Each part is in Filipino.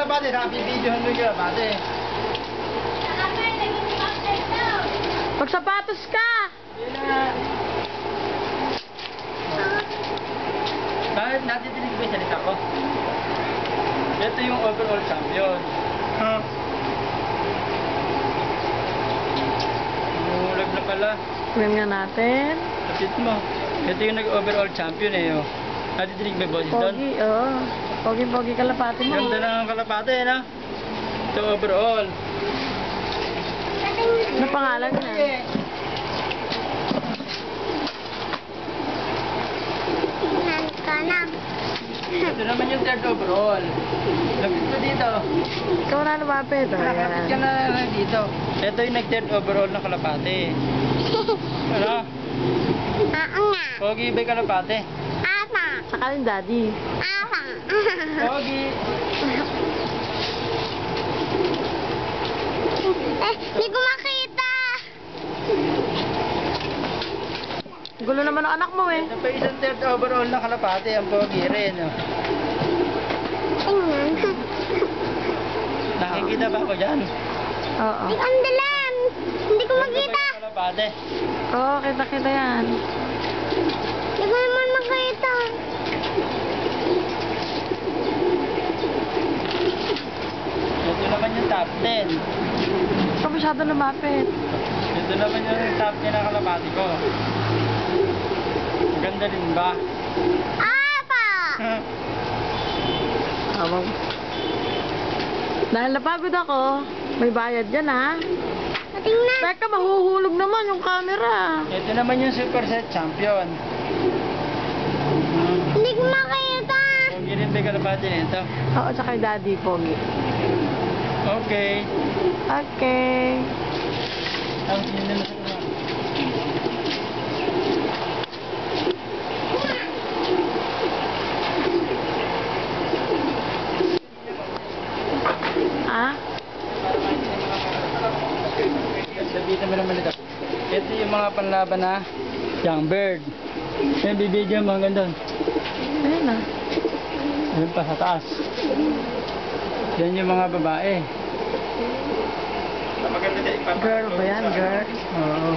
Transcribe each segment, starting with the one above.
kalapate, nakapibidyohan mo yung kalapate. Magsapatos ka! Yun na. Bakit natitinig ba yung salita ko? Ito yung overall champion. Umulag na pala. Tingnan nga natin. Lapit mo. Ito yung nag-overall champion eh. Oh. Natitinig ba yung boses doon? Pogi, oo. Pogi-pogi kalapati mo. Ganda ng kalapate eh, no? Ito overall. Ano pangalan niya? Ito naman yung third overall. Lapit mo dito. Ikaw na lumapit. Lapit ka na dito. Ito yung nag-third overall na kalapate. Ano? Pogi ba yung kalapate? Saka yung daddy. Pogi. Hindi ko makita. Gulo naman ang anak mo eh. Ito pa isang third overall na kalapate. Ang pogi rin. Oh. Tingnan. Nakikita ba ako dyan? Oo. Ang dalam. Hindi ko makita. Ito pa yung kalapate. Oo, kita-kita yan. Hindi ko naman makita. Ito naman yung top 10. Ikaw masyado lumapit. Ito naman yung top 10 na kalapate ko. Maganda din ba? Apa. Tawag. Dahil napagod ako, may bayad dyan ha. Tingnan. Teka, mahuhulog naman yung camera. Ito naman yung super set champion. Hindi ko makita. Pogi rin ba yung kalapate nito? Oo, tsaka yung daddy, pogi. Okay. Okay. Ang yun na sa mga. Ah? Sabihin mo naman ito. Ito yung mga panlaban na young bird. Yan, bibigyan mo hanggang doon. Ayun na. Ayun pa sa taas. Yan yung mga babae. Girl ba yan, girl? Oo.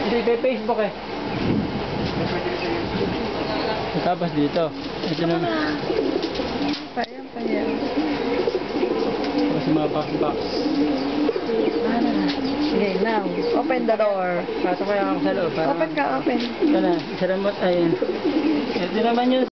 Hindi kay Facebook eh. Tapos dito. Ito na. Payan, payan. Tapos yung mga box. Ano na? Okay, now. Open the door. Pasok kaya ako sa loob. Open ka, open. Ito na. Isa na mo. Ayun. Ito naman yung